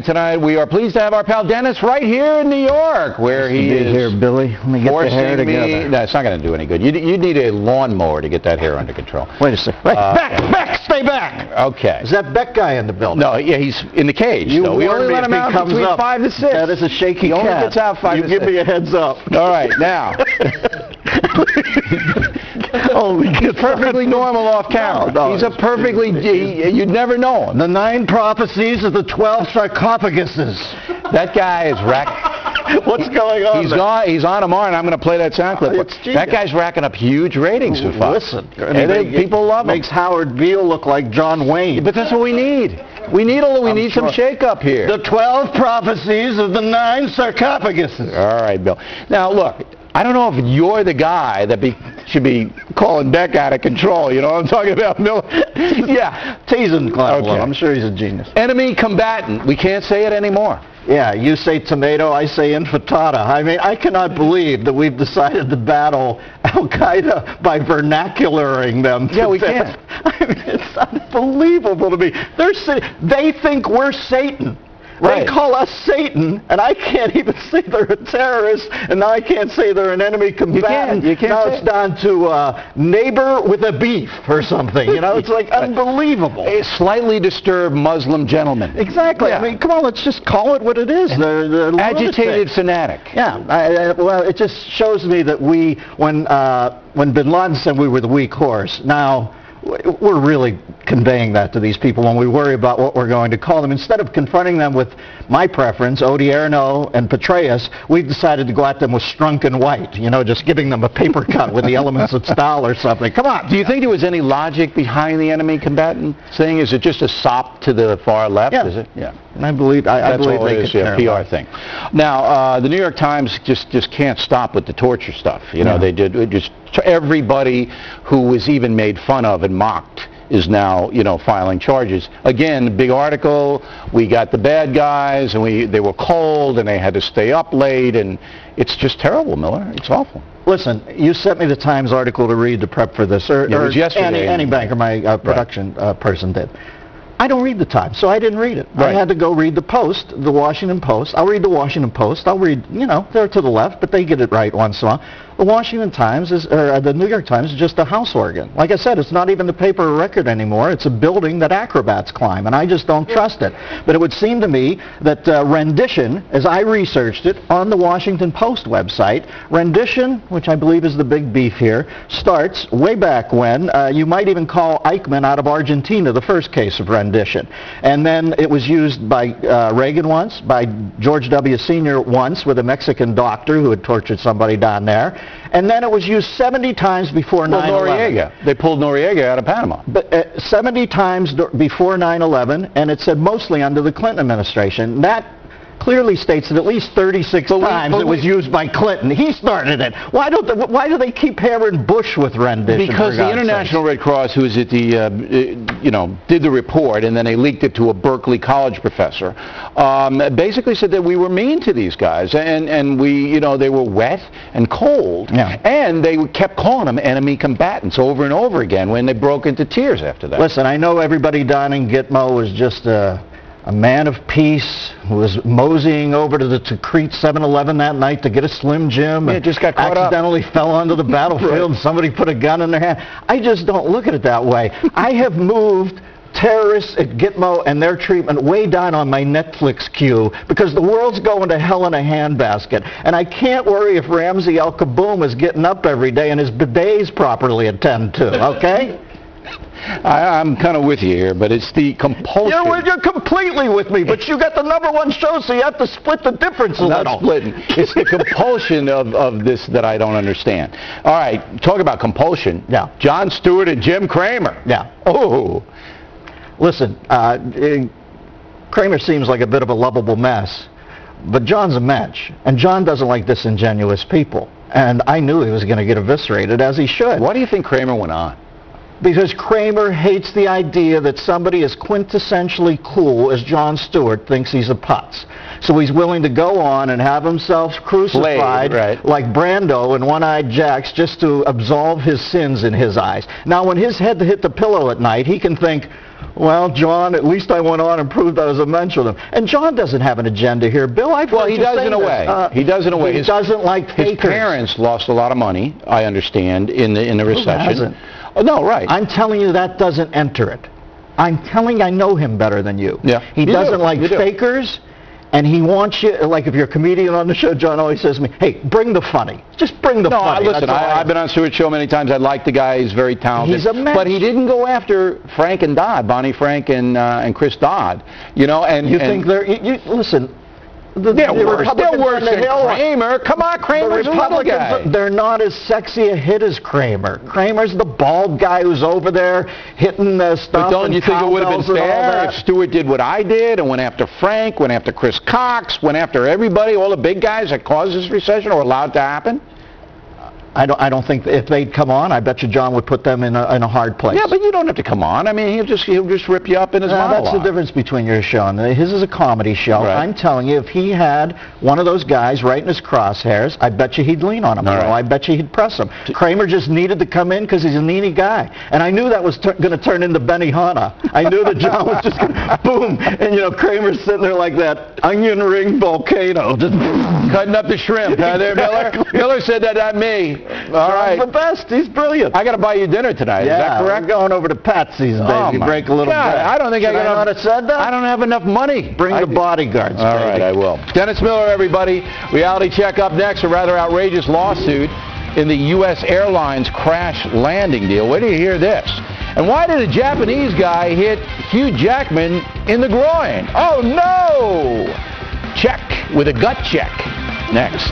Tonight we are pleased to have our pal Dennis right here in New York, where he is here, Billy. Let me get the hair together. No, it's not going to do any good. You need a lawnmower to get that hair under control. Wait a second. Beck, stay back. Okay. Is that Beck guy in the building? No, yeah, he's in the cage. We only let him out between 5 to 6. That is a shaky cat. He only gets out 5 to 6. You give me a heads up. All right, now. He's perfectly normal off camera. No, he's a perfectly, you'd never know him. The 9 prophecies of the 12 sarcophaguses. That guy is racking. What's going on? He's on tomorrow, and I'm going to play that sound clip. That guy's racking up huge ratings for Fox. Listen, people love him. Makes Howard Beale look like John Wayne. But that's what we need. We need some shake-up here. The 12 prophecies of the 9 sarcophaguses. All right, Bill. Now, look, I don't know if you're the guy that should be calling Beck out of control. You know what I'm talking about, Miller? Yeah. Teasing Glenn. Okay. I'm sure he's a genius. Enemy combatant. We can't say it anymore. Yeah, you say tomato, I say infiltrata. I mean, I cannot believe that we've decided to battle Al-Qaeda by vernacularing them. Yeah, we can. I mean, it's unbelievable to me. They think we're Satan. Right. They call us Satan, and I can't even say they're a terrorist, and now I can't say they're an enemy combatant. You can't now it's down to neighbor with a beef or something. You know, it's like unbelievable. A slightly disturbed Muslim gentleman. Exactly. Yeah. I mean, come on, let's just call it what it is. They're agitated fanatic. Yeah. Well, it just shows me that when Bin Laden said we were the weak horse, now we're really conveying that to these people when we worry about what we're going to call them. Instead of confronting them with my preference, Odierno and Petraeus, we've decided to go at them with Strunk and White, you know, just giving them a paper cut with the elements of style or something. Come on. Do you think there was any logic behind the enemy combatant saying, is it just a sop to the far left? Yeah. Is it? Yeah. And I believe they is a PR thing. Now, the New York Times just can't stop with the torture stuff. You know, they did just everybody who was even made fun of and mocked is now, filing charges. Again, big article, we got the bad guys, and they were cold, and they had to stay up late, and it's just terrible, Miller. It's awful. Listen, you sent me the Times article to read to prep for this, or it was yesterday. Annie Banker, my production person, did. I don't read the Times, so I didn't read it. Right. I had to go read the Post, the Washington Post. I'll read the Washington Post. I'll read, they're to the left, but they get it right once in a while. The Washington Times the New York Times is just a house organ. Like I said, it's not even the paper of record anymore. It's a building that acrobats climb, and I just don't trust it. But it would seem to me that rendition, as I researched it on the Washington Post website, rendition, which I believe is the big beef here, starts way back when. You might even call Eichmann out of Argentina the first case of rendition. And then it was used by Reagan once, by George W. Sr. once with a Mexican doctor who had tortured somebody down there. And then it was used 70 times before 9/11. Noriega. They pulled Noriega out of Panama. But 70 times before 9/11, and it said mostly under the Clinton administration. That clearly states that at least 36 times it was used by Clinton. He started it. Why do they keep hammering Bush with rendition? Because the International Red Cross, who was at the, did the report, and then they leaked it to a Berkeley College professor, basically said that we were mean to these guys, and we, they were wet and cold, and they kept calling them enemy combatants over and over again when they broke into tears after that. Listen, I know everybody down in Gitmo was just a man of peace who was moseying over to the Crete 7-Eleven that night to get a Slim Jim. Yeah, just got caught accidentally fell onto the battlefield and somebody put a gun in their hand. I just don't look at it that way. I have moved terrorists at Gitmo and their treatment way down on my Netflix queue because the world's going to hell in a handbasket. And I can't worry if Ramsey Al Kaboom is getting up every day and his bidet's properly attended to, okay? I'm kind of with you here, but it's the compulsion. You're completely with me, but you got the #1 show, so you have to split the difference a little. Not splitting. It's the compulsion of this that I don't understand. All right, talk about compulsion. Yeah. Jon Stewart and Jim Cramer. Yeah. Oh. Listen, Cramer seems like a bit of a lovable mess, but John's a mensch, and John doesn't like disingenuous people. And I knew he was going to get eviscerated, as he should. Why do you think Cramer went on? Because Cramer hates the idea that somebody as quintessentially cool as Jon Stewart thinks he's a putz. So he's willing to go on and have himself crucified like Brando and One-Eyed Jacks just to absolve his sins in his eyes. Now, when his head hit the pillow at night, he can think, Well, John, at least I went on and proved I was a mensch with him. And John doesn't have an agenda here. Bill, well, he does in a way. He does in a way. He doesn't like fakers. His parents lost a lot of money, I understand, in the recession. Who hasn't? Oh, no, right. I'm telling you that doesn't enter it. I'm telling you I know him better than you. Yeah. He doesn't like fakers. And he wants you, like if you're a comedian on the show, John always says to me, hey, bring the funny. Just bring the funny. No, listen, I've been on Stewart's show many times. I like the guy. He's very talented. He's a mess. But he didn't go after Frank and Dodd, Bonnie Frank and Chris Dodd. You know, and... You think they're... listen... They're worse than Kramer. Come on, Kramer's a little guy. They're not as sexy a hit as Kramer. Kramer's the bald guy who's over there hitting the stuff. But don't you think it would have been fair if Stewart did what I did and went after Frank, went after Chris Cox, went after everybody, all the big guys that caused this recession or allowed to happen? I don't think if they'd come on, I bet you John would put them in a hard place. Yeah, but you don't have to come on. I mean, he'll just rip you up in his monologue. That's the difference between your show and his is a comedy show. Right. I'm telling you, if he had one of those guys right in his crosshairs, I bet you he'd lean on him. I bet you he'd press him. Kramer just needed to come in because he's a needy guy, and I knew that was going to turn into Benihana. I knew that John was just going to boom, and Kramer's sitting there like that onion ring volcano, just cutting up the shrimp. There, Miller. Miller said that, not me. All right. He's the best. He's brilliant. I got to buy you dinner tonight. Is that correct? We're going over to Patsy's, baby. Break a little bread. I don't think I not have said that. I don't have enough money. Bring the bodyguards. All right, I will. Dennis Miller, everybody. Reality check up next. A rather outrageous lawsuit in the U.S. Airlines crash landing deal. Where do you hear this? And why did a Japanese guy hit Hugh Jackman in the groin? Oh no! Check with a gut check. Next.